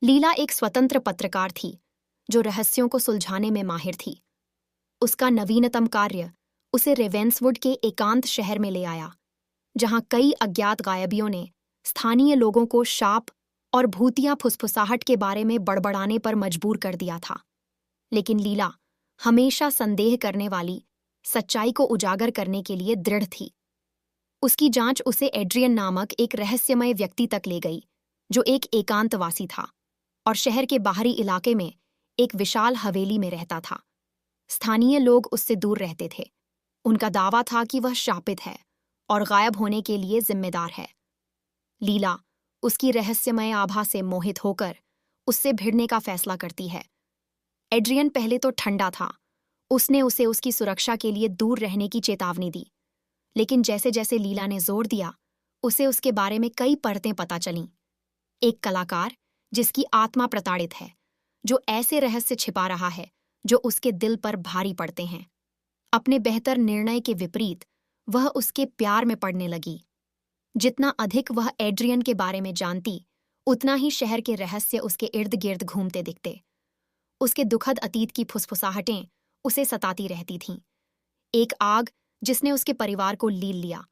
लीला एक स्वतंत्र पत्रकार थी जो रहस्यों को सुलझाने में माहिर थी। उसका नवीनतम कार्य उसे रेवेंसवुड के एकांत शहर में ले आया, जहां कई अज्ञात गायबियों ने स्थानीय लोगों को शाप और भूतिया फुसफुसाहट के बारे में बड़बड़ाने पर मजबूर कर दिया था। लेकिन लीला हमेशा संदेह करने वाली, सच्चाई को उजागर करने के लिए दृढ़ थी। उसकी जांच उसे एड्रियन नामक एक रहस्यमय व्यक्ति तक ले गई, जो एक एकांतवासी था और शहर के बाहरी इलाके में एक विशाल हवेली में रहता था। स्थानीय लोग उससे दूर रहते थे। उनका दावा था कि वह शापित है और गायब होने के लिए जिम्मेदार है। लीला उसकी रहस्यमय आभा से मोहित होकर उससे भिड़ने का फैसला करती है। एड्रियन पहले तो ठंडा था। उसने उसे उसकी सुरक्षा के लिए दूर रहने की चेतावनी दी। लेकिन जैसे जैसे लीला ने जोर दिया, उसे उसके बारे में कई परतें पता चलीं। एक कलाकार जिसकी आत्मा प्रताड़ित है, जो ऐसे रहस्य छिपा रहा है जो उसके दिल पर भारी पड़ते हैं। अपने बेहतर निर्णय के विपरीत वह उसके प्यार में पड़ने लगी। जितना अधिक वह एड्रियन के बारे में जानती, उतना ही शहर के रहस्य उसके इर्द गिर्द घूमते दिखते। उसके दुखद अतीत की फुसफुसाहटें उसे सताती रहती थीं। एक आग जिसने उसके परिवार को लील लिया,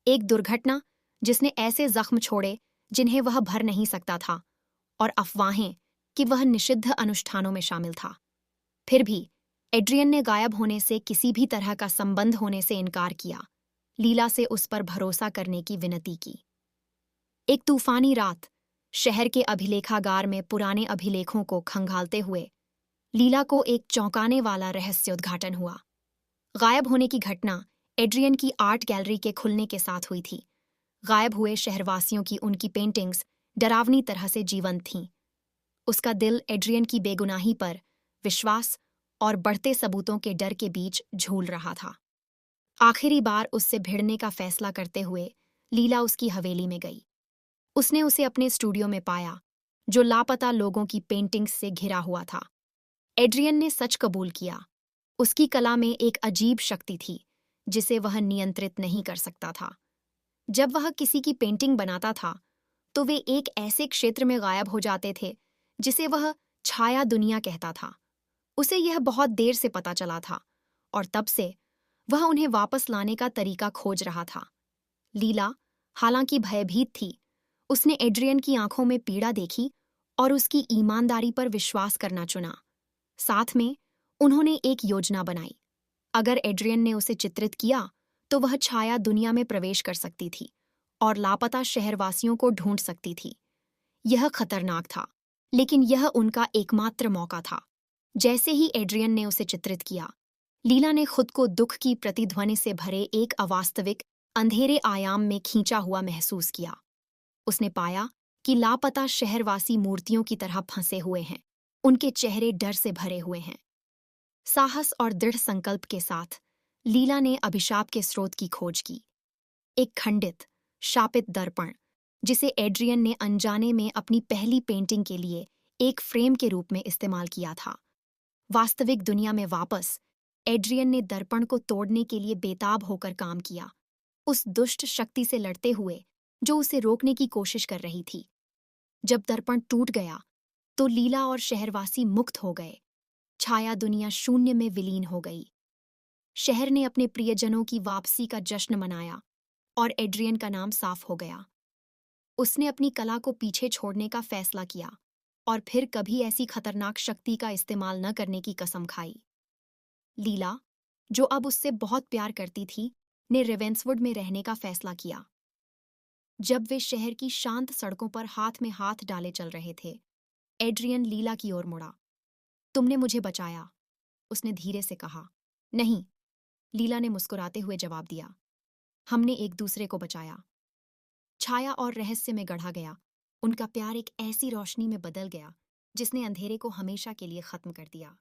एक दुर्घटना जिसने ऐसे जख्म छोड़े जिन्हें वह भर नहीं सकता था, और अफवाहें कि वह निषिद्ध अनुष्ठानों में शामिल था। फिर भी एड्रियन ने गायब होने से, किसी भी तरह का संबंध होने से इनकार किया। लीला से उस पर भरोसा करने की विनती की। एक तूफानी रात, शहर के अभिलेखागार में पुराने अभिलेखों को खंगालते हुए लीला को एक चौंकाने वाला रहस्योद्घाटन हुआ। गायब होने की घटना एड्रियन की आर्ट गैलरी के खुलने के साथ हुई थी। गायब हुए शहरवासियों की उनकी पेंटिंग्स डरावनी तरह से जीवंत थीं। उसका दिल एड्रियन की बेगुनाही पर विश्वास और बढ़ते सबूतों के डर के बीच झूल रहा था। आखिरी बार उससे भिड़ने का फैसला करते हुए लीला उसकी हवेली में गई। उसने उसे अपने स्टूडियो में पाया, जो लापता लोगों की पेंटिंग्स से घिरा हुआ था। एड्रियन ने सच कबूल किया। उसकी कला में एक अजीब शक्ति थी जिसे वह नियंत्रित नहीं कर सकता था। जब वह किसी की पेंटिंग बनाता था, तो वे एक ऐसे क्षेत्र में गायब हो जाते थे जिसे वह छाया दुनिया कहता था। उसे यह बहुत देर से पता चला था, और तब से वह उन्हें वापस लाने का तरीका खोज रहा था। लीला, हालांकि भयभीत थी, उसने एड्रियन की आंखों में पीड़ा देखी और उसकी ईमानदारी पर विश्वास करना चुना। साथ में उन्होंने एक योजना बनाई। अगर एड्रियन ने उसे चित्रित किया, तो वह छाया दुनिया में प्रवेश कर सकती थी और लापता शहरवासियों को ढूंढ सकती थी। यह खतरनाक था, लेकिन यह उनका एकमात्र मौका था। जैसे ही एड्रियन ने उसे चित्रित किया, लीला ने खुद को दुख की प्रतिध्वनि से भरे एक अवास्तविक, अंधेरे आयाम में खींचा हुआ महसूस किया। उसने पाया कि लापता शहरवासी मूर्तियों की तरह फंसे हुए हैं। उनके चेहरे डर से भरे हुए हैं। साहस और दृढ़ संकल्प के साथ लीला ने अभिशाप के स्रोत की खोज की। एक खंडित, शापित दर्पण, जिसे एड्रियन ने अनजाने में अपनी पहली पेंटिंग के लिए एक फ्रेम के रूप में इस्तेमाल किया था। वास्तविक दुनिया में वापस, एड्रियन ने दर्पण को तोड़ने के लिए बेताब होकर काम किया, उस दुष्ट शक्ति से लड़ते हुए जो उसे रोकने की कोशिश कर रही थी। जब दर्पण टूट गया, तो लीला और शहरवासी मुक्त हो गए। छाया दुनिया शून्य में विलीन हो गई। शहर ने अपने प्रियजनों की वापसी का जश्न मनाया और एड्रियन का नाम साफ हो गया। उसने अपनी कला को पीछे छोड़ने का फैसला किया और फिर कभी ऐसी खतरनाक शक्ति का इस्तेमाल न करने की कसम खाई। लीला, जो अब उससे बहुत प्यार करती थी, ने रेवेंसवुड में रहने का फैसला किया। जब वे शहर की शांत सड़कों पर हाथ में हाथ डाले चल रहे थे, एड्रियन लीला की ओर मुड़ा। तुमने मुझे बचाया, उसने धीरे से कहा। नहीं, लीला ने मुस्कुराते हुए जवाब दिया। हमने एक दूसरे को बचाया। छाया और रहस्य में गढ़ा गया उनका प्यार एक ऐसी रोशनी में बदल गया जिसने अंधेरे को हमेशा के लिए खत्म कर दिया।